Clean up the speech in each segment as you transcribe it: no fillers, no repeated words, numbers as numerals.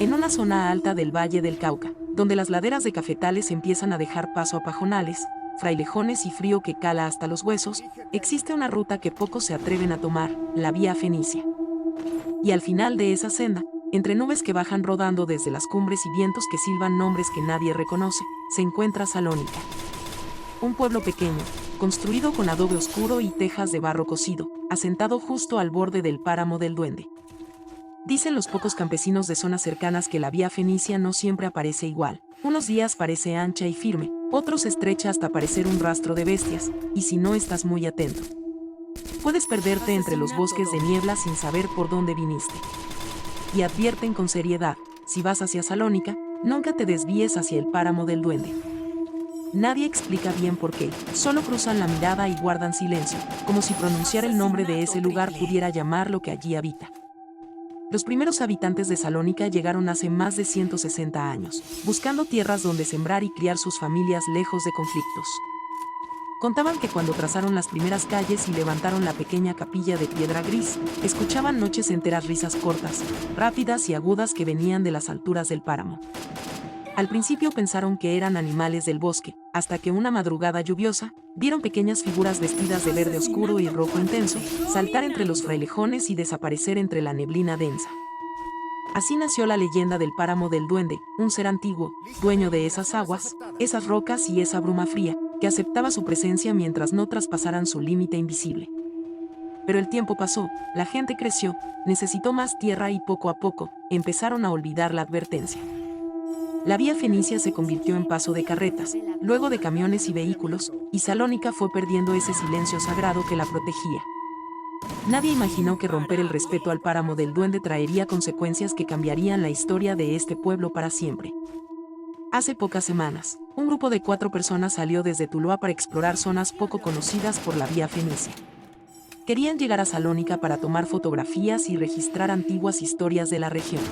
En una zona alta del Valle del Cauca, donde las laderas de cafetales empiezan a dejar paso a pajonales, frailejones y frío que cala hasta los huesos, existe una ruta que pocos se atreven a tomar, la Vía Fenicia. Y al final de esa senda, entre nubes que bajan rodando desde las cumbres y vientos que silban nombres que nadie reconoce, se encuentra Salónica. Un pueblo pequeño, construido con adobe oscuro y tejas de barro cocido, asentado justo al borde del páramo del Duende. Dicen los pocos campesinos de zonas cercanas que la Vía Fenicia no siempre aparece igual. Unos días parece ancha y firme, otros estrecha hasta parecer un rastro de bestias, y si no estás muy atento, puedes perderte entre los bosques de niebla sin saber por dónde viniste. Y advierten con seriedad, si vas hacia Salónica, nunca te desvíes hacia el páramo del Duende. Nadie explica bien por qué, solo cruzan la mirada y guardan silencio, como si pronunciar el nombre de ese lugar pudiera llamar lo que allí habita. Los primeros habitantes de Salónica llegaron hace más de 160 años, buscando tierras donde sembrar y criar sus familias lejos de conflictos. Contaban que cuando trazaron las primeras calles y levantaron la pequeña capilla de piedra gris, escuchaban noches enteras risas cortas, rápidas y agudas que venían de las alturas del páramo. Al principio pensaron que eran animales del bosque, hasta que una madrugada lluviosa, vieron pequeñas figuras vestidas de verde oscuro y rojo intenso, saltar entre los frailejones y desaparecer entre la neblina densa. Así nació la leyenda del páramo del Duende, un ser antiguo, dueño de esas aguas, esas rocas y esa bruma fría, que aceptaba su presencia mientras no traspasaran su límite invisible. Pero el tiempo pasó, la gente creció, necesitó más tierra y poco a poco, empezaron a olvidar la advertencia. La Vía Fenicia se convirtió en paso de carretas, luego de camiones y vehículos, y Salónica fue perdiendo ese silencio sagrado que la protegía. Nadie imaginó que romper el respeto al páramo del Duende traería consecuencias que cambiarían la historia de este pueblo para siempre. Hace pocas semanas, un grupo de 4 personas salió desde Tuluá para explorar zonas poco conocidas por la Vía Fenicia. Querían llegar a Salónica para tomar fotografías y registrar antiguas historias de la región.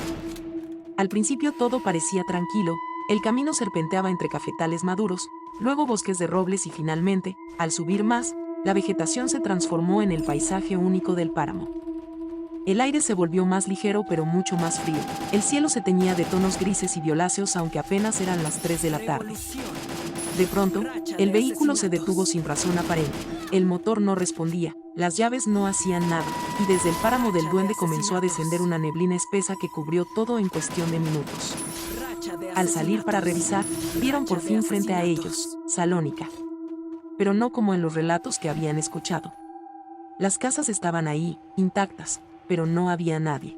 Al principio todo parecía tranquilo, el camino serpenteaba entre cafetales maduros, luego bosques de robles y finalmente, al subir más, la vegetación se transformó en el paisaje único del páramo. El aire se volvió más ligero pero mucho más frío, el cielo se teñía de tonos grises y violáceos aunque apenas eran las 3 de la tarde. De pronto, el vehículo se detuvo sin razón aparente, el motor no respondía, las llaves no hacían nada, y desde el páramo del Duende comenzó a descender una neblina espesa que cubrió todo en cuestión de minutos. Al salir para revisar, vieron por fin frente a ellos, Salónica. Pero no como en los relatos que habían escuchado. Las casas estaban ahí, intactas, pero no había nadie.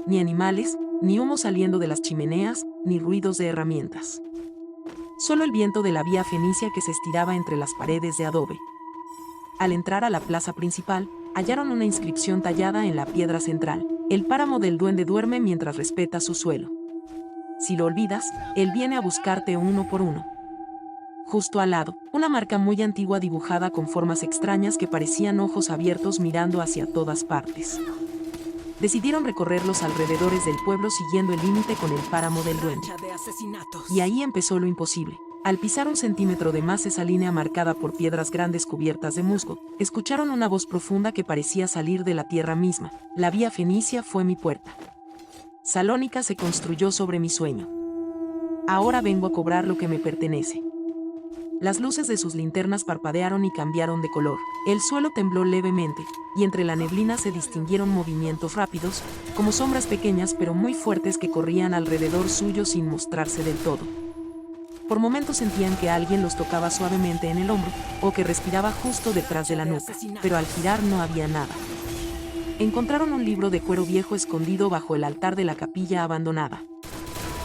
Ni animales, ni humo saliendo de las chimeneas, ni ruidos de herramientas. Solo el viento de la Vía Fenicia que se estiraba entre las paredes de adobe. Al entrar a la plaza principal, hallaron una inscripción tallada en la piedra central: el páramo del Duende duerme mientras respeta su suelo. Si lo olvidas, él viene a buscarte uno por uno. Justo al lado, una marca muy antigua dibujada con formas extrañas que parecían ojos abiertos mirando hacia todas partes. Decidieron recorrer los alrededores del pueblo siguiendo el límite con el páramo del Duende. Y ahí empezó lo imposible. Al pisar un centímetro de más esa línea marcada por piedras grandes cubiertas de musgo, escucharon una voz profunda que parecía salir de la tierra misma: la Vía Fenicia fue mi puerta. Salónica se construyó sobre mi sueño. Ahora vengo a cobrar lo que me pertenece. Las luces de sus linternas parpadearon y cambiaron de color, el suelo tembló levemente, y entre la neblina se distinguieron movimientos rápidos, como sombras pequeñas pero muy fuertes que corrían alrededor suyo sin mostrarse del todo. Por momentos sentían que alguien los tocaba suavemente en el hombro, o que respiraba justo detrás de la nuca, pero al girar no había nada. Encontraron un libro de cuero viejo escondido bajo el altar de la capilla abandonada.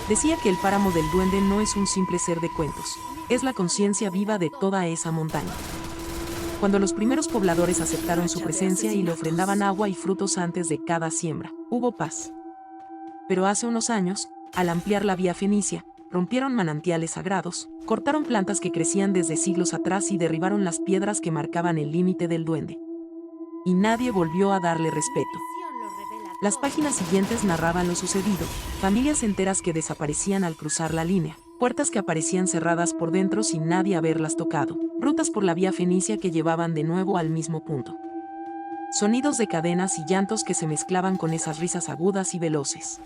Decía que el páramo del Duende no es un simple ser de cuentos, es la conciencia viva de toda esa montaña. Cuando los primeros pobladores aceptaron su presencia y le ofrendaban agua y frutos antes de cada siembra, hubo paz. Pero hace unos años, al ampliar la Vía Fenicia, rompieron manantiales sagrados, cortaron plantas que crecían desde siglos atrás y derribaron las piedras que marcaban el límite del Duende. Y nadie volvió a darle respeto. Las páginas siguientes narraban lo sucedido: familias enteras que desaparecían al cruzar la línea, puertas que aparecían cerradas por dentro sin nadie haberlas tocado, rutas por la Vía Fenicia que llevaban de nuevo al mismo punto. Sonidos de cadenas y llantos que se mezclaban con esas risas agudas y veloces.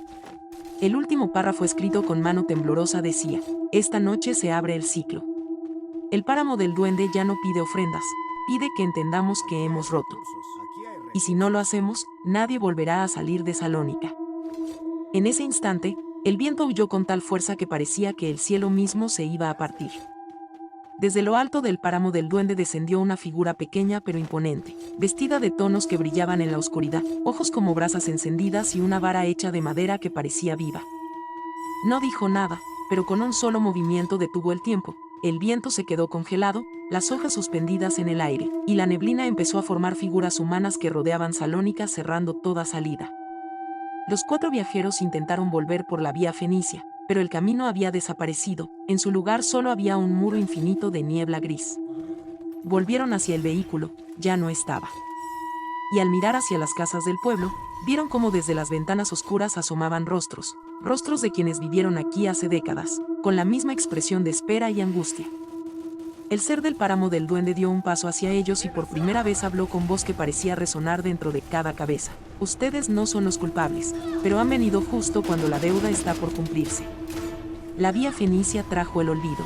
El último párrafo escrito con mano temblorosa decía: esta noche se abre el ciclo. El páramo del duende ya no pide ofrendas, pide que entendamos que hemos roto. Y si no lo hacemos, nadie volverá a salir de Salónica. En ese instante, el viento huyó con tal fuerza que parecía que el cielo mismo se iba a partir. Desde lo alto del páramo del duende descendió una figura pequeña pero imponente, vestida de tonos que brillaban en la oscuridad, ojos como brasas encendidas y una vara hecha de madera que parecía viva. No dijo nada, pero con un solo movimiento detuvo el tiempo. El viento se quedó congelado, las hojas suspendidas en el aire, y la neblina empezó a formar figuras humanas que rodeaban Salónica cerrando toda salida. Los 4 viajeros intentaron volver por la vía fenicia, pero el camino había desaparecido, en su lugar solo había un muro infinito de niebla gris. Volvieron hacia el vehículo, ya no estaba. Y al mirar hacia las casas del pueblo, vieron cómo desde las ventanas oscuras asomaban rostros de quienes vivieron aquí hace décadas, con la misma expresión de espera y angustia. El ser del páramo del duende dio un paso hacia ellos y por primera vez habló con voz que parecía resonar dentro de cada cabeza. Ustedes no son los culpables, pero han venido justo cuando la deuda está por cumplirse. La vía fenicia trajo el olvido.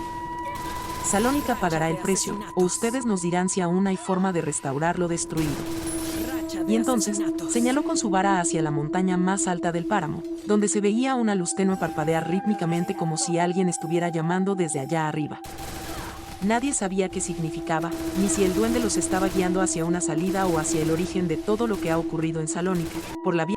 Salónica pagará el precio, o ustedes nos dirán si aún hay forma de restaurar lo destruido. Y entonces, señaló con su vara hacia la montaña más alta del páramo, donde se veía una luz tenue parpadear rítmicamente como si alguien estuviera llamando desde allá arriba. Nadie sabía qué significaba, ni si el duende los estaba guiando hacia una salida o hacia el origen de todo lo que ha ocurrido en Salónica. Por la vía